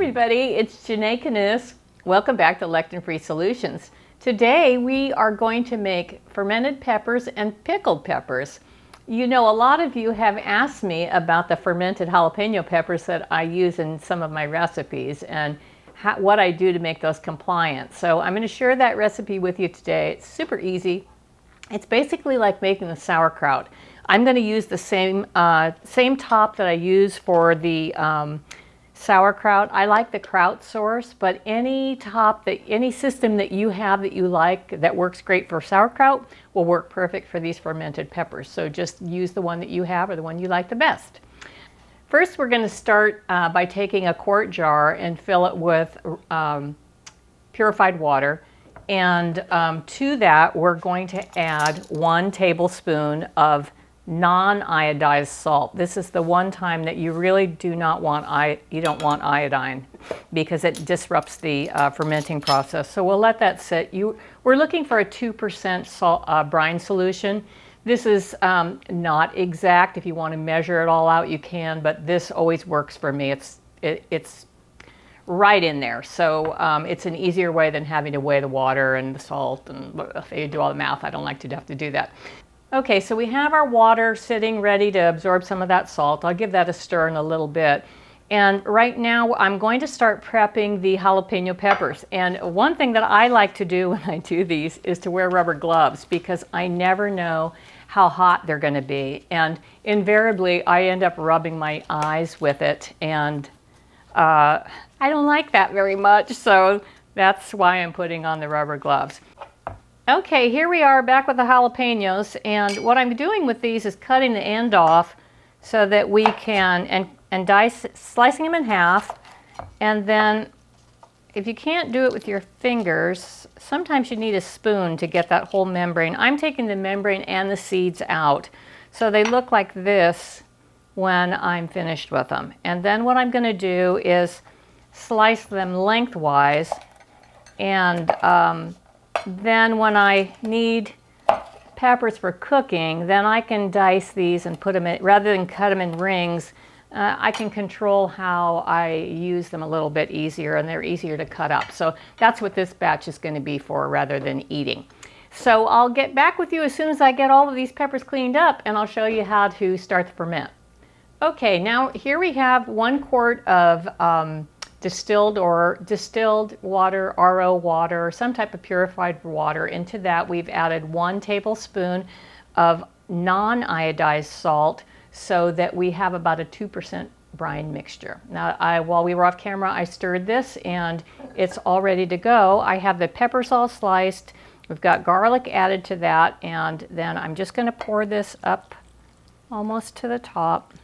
everybody, it's Janae Canis. Welcome back to Lectin Free Solutions. Today we are going to make fermented peppers and pickled peppers. You know, a lot of you have asked me about the fermented jalapeno peppers that I use in some of my recipes and what I do to make those compliant. So I'm going to share that recipe with you today. It's super easy. It's basically like making the sauerkraut. I'm going to use the same top that I use for the sauerkraut. I like the Kraut Source, but any system that you have that you like that works great for sauerkraut will work perfect for these fermented peppers. So just use the one that you have or the one you like the best. First, we're going to start by taking a quart jar and fill it with purified water. And to that, we're going to add 1 tablespoon of non-iodized salt. This is the one time that you really don't want iodine because it disrupts the fermenting process. So we'll let that sit. We're looking for a 2% salt, brine solution. This is not exact. If you want to measure it all out, you can, but this always works for me. It's right in there. So it's an easier way than having to weigh the water and the salt, and if you do all the math, I don't like to have to do that. Okay, so we have our water sitting ready to absorb some of that salt. I'll give that a stir in a little bit. And right now I'm going to start prepping the jalapeno peppers. And one thing that I like to do when I do these is to wear rubber gloves because I never know how hot they're going to be. And invariably I end up rubbing my eyes with it, and I don't like that very much, so that's why I'm putting on the rubber gloves. Okay, here we are back with the jalapenos, and what I'm doing with these is cutting the end off so that we can, slicing them in half, and then if you can't do it with your fingers, sometimes you need a spoon to get that whole membrane. I'm taking the membrane and the seeds out, so they look like this when I'm finished with them. And then what I'm going to do is slice them lengthwise, and then when I need peppers for cooking, then I can dice these and put them in, rather than cut them in rings, I can control how I use them a little bit easier, and they're easier to cut up. So that's what this batch is going to be for rather than eating. So I'll get back with you as soon as I get all of these peppers cleaned up, and I'll show you how to start the ferment. Okay, now here we have 1 quart of distilled water, RO water, some type of purified water. Into that we've added 1 tablespoon of non-iodized salt so that we have about a 2% brine mixture. Now while we were off camera, I stirred this and it's all ready to go. I have the peppers all sliced. We've got garlic added to that, and then I'm just going to pour this up almost to the top.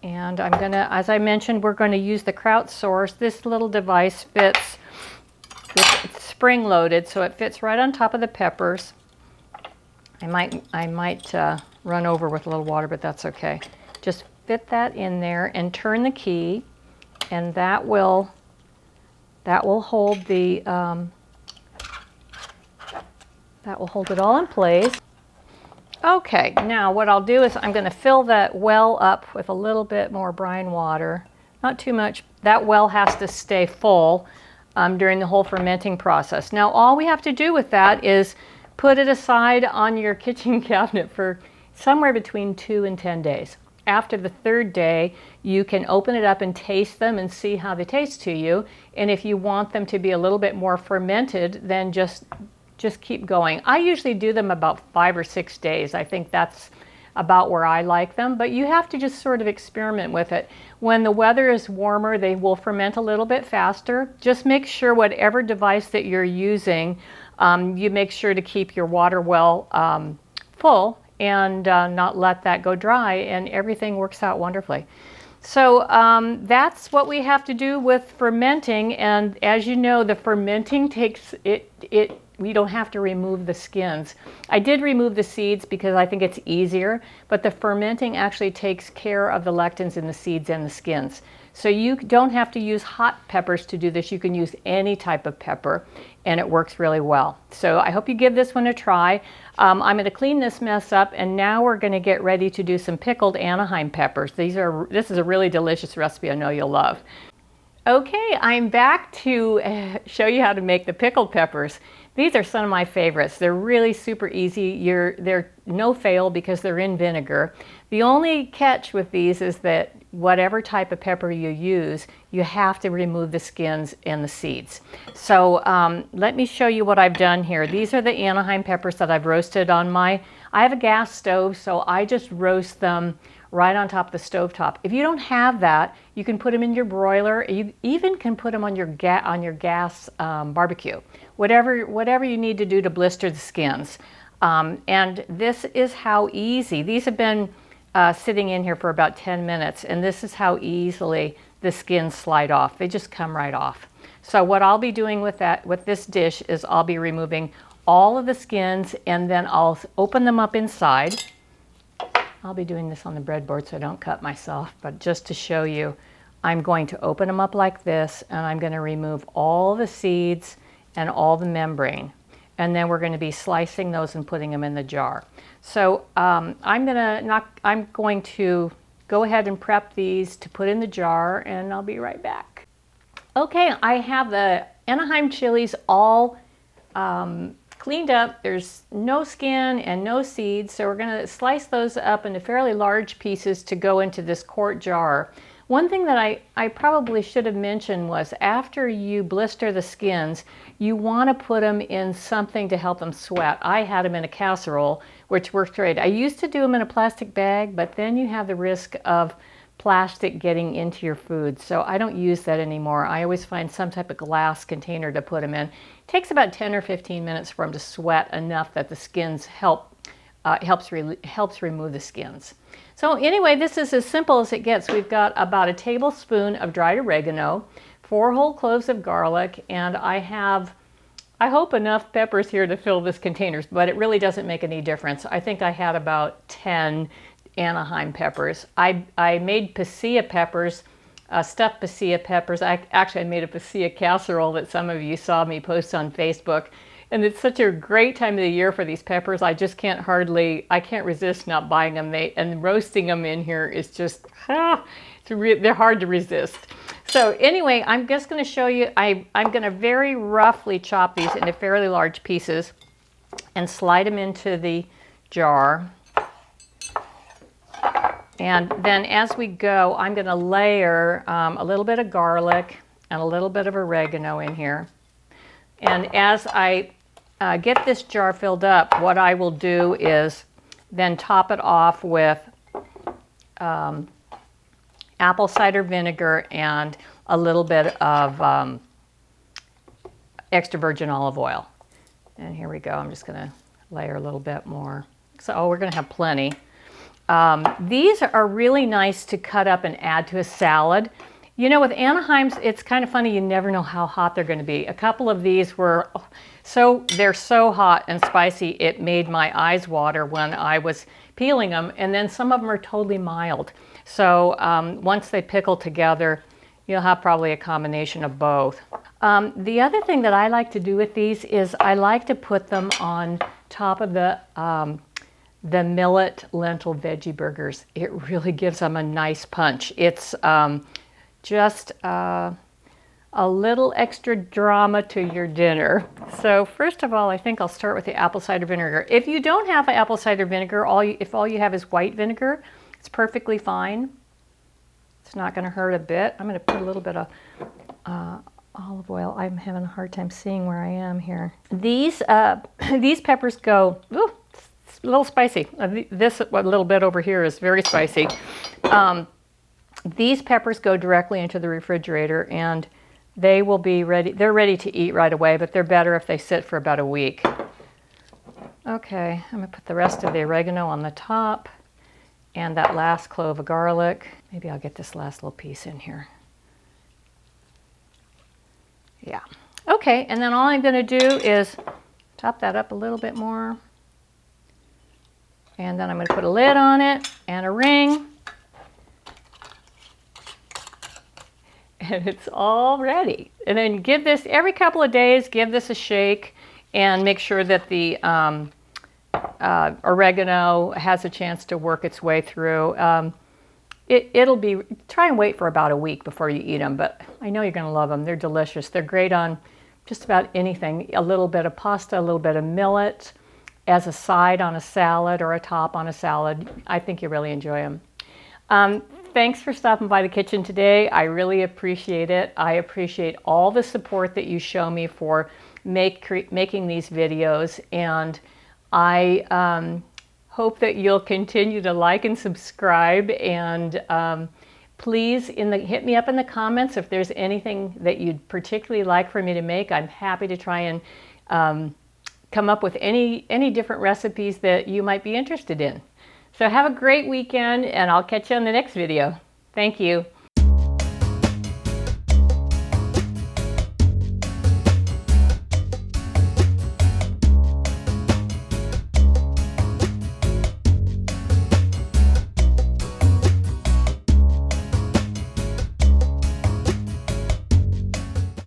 And I'm going to, as I mentioned, we're going to use the Kraut Source. This little device fits, it's spring-loaded, so it fits right on top of the peppers. I might run over with a little water, but that's okay. Just fit that in there and turn the key, and that will hold the that will hold it all in place. Okay, now what I'll do is I'm going to fill that well up with a little bit more brine water. Not too much. That well has to stay full during the whole fermenting process. Now all we have to do with that is put it aside on your kitchen cabinet for somewhere between 2 and 10 days. After the 3rd day, you can open it up and taste them and see how they taste to you. And if you want them to be a little bit more fermented, then just keep going. I usually do them about 5 or 6 days. I think that's about where I like them, but you have to just sort of experiment with it. When the weather is warmer, they will ferment a little bit faster. Just make sure whatever device that you're using, you make sure to keep your water well full and not let that go dry, and everything works out wonderfully. So that's what we have to do with fermenting, and as you know, the fermenting takes we don't have to remove the skins. I did remove the seeds because I think it's easier, but the fermenting actually takes care of the lectins in the seeds and the skins. So you don't have to use hot peppers to do this. You can use any type of pepper, and it works really well. So I hope you give this one a try. I'm going to clean this mess up, and now we're going to get ready to do some pickled Anaheim peppers. This is a really delicious recipe I know you'll love. Okay, I'm back to show you how to make the pickled peppers. These are some of my favorites. They're really super easy. They're no fail because they're in vinegar. The only catch with these is that whatever type of pepper you use, you have to remove the skins and the seeds. So let me show you what I've done here. These are the Anaheim peppers that I've roasted on I have a gas stove, so I just roast them right on top of the stove top. If you don't have that, you can put them in your broiler. You even can put them on your gas barbecue. Whatever you need to do to blister the skins. And this is how easy. These have been sitting in here for about 10 minutes, and this is how easily the skins slide off. They just come right off. So what I'll be doing with this dish is I'll be removing all of the skins, and then I'll open them up inside. I'll be doing this on the breadboard so I don't cut myself, but just to show you, I'm going to open them up like this, and I'm going to remove all the seeds and all the membrane. And then we're going to be slicing those and putting them in the jar. So I'm going to go ahead and prep these to put in the jar, and I'll be right back. Okay, I have the Anaheim chilies all cleaned up. There's no skin and no seeds, so we're going to slice those up into fairly large pieces to go into this quart jar. One thing that I probably should have mentioned was after you blister the skins, you want to put them in something to help them sweat. I had them in a casserole, which worked great. I used to do them in a plastic bag, but then you have the risk of plastic getting into your food, so I don't use that anymore. I always find some type of glass container to put them in. It takes about 10 or 15 minutes for them to sweat enough that the skins helps remove the skins. So anyway, this is as simple as it gets. We've got about a tablespoon of dried oregano, 4 whole cloves of garlic, and I hope enough peppers here to fill this container, but it really doesn't make any difference. I think I had about 10 Anaheim peppers. I made pasilla peppers, stuffed pasilla peppers. I made a pasilla casserole that some of you saw me post on Facebook. And it's such a great time of the year for these peppers. I just can't resist not buying them. And roasting them in here is just, they're hard to resist. So anyway, I'm just going to show you, I'm going to very roughly chop these into fairly large pieces and slide them into the jar. And then as we go, I'm going to layer a little bit of garlic and a little bit of oregano in here. And as I get this jar filled up, what I will do is then top it off with apple cider vinegar and a little bit of extra virgin olive oil. And here we go. I'm just going to layer a little bit more. So we're going to have plenty. These are really nice to cut up and add to a salad. You know, with Anaheims, it's kind of funny, you never know how hot they're going to be. A couple of these were they're so hot and spicy, it made my eyes water when I was peeling them, and then some of them are totally mild. So once they pickle together, you'll have probably a combination of both. The other thing that I like to do with these is I like to put them on top of the millet lentil veggie burgers. It really gives them a nice punch. It's just a little extra drama to your dinner. So first of all, I think I'll start with the apple cider vinegar. If you don't have apple cider vinegar, if all you have is white vinegar, it's perfectly fine. It's not going to hurt a bit. I'm going to put a little bit of olive oil. I'm having a hard time seeing where I am here. These peppers go, ooh, it's a little spicy. This a little bit over here is very spicy. These peppers go directly into the refrigerator, and they will be ready. They're ready to eat right away, but they're better if they sit for about a week. Okay, I'm going to put the rest of the oregano on the top and that last clove of garlic. Maybe I'll get this last little piece in here. Yeah. Okay, and then all I'm going to do is top that up a little bit more. And then I'm going to put a lid on it and a ring. and it's all ready. And then give this, every couple of days, give this a shake and make sure that the oregano has a chance to work its way through. It'll be, try and wait for about a week before you eat them, but I know you're going to love them. They're delicious. They're great on just about anything. A little bit of pasta, a little bit of millet as a side on a salad or a top on a salad. I think you really enjoy them. Thanks for stopping by the kitchen today. I really appreciate it. I appreciate all the support that you show me for making these videos, and I hope that you'll continue to like and subscribe, and please hit me up in the comments if there's anything that you'd particularly like for me to make. I'm happy to try and come up with any different recipes that you might be interested in. So have a great weekend, and I'll catch you on the next video. Thank you.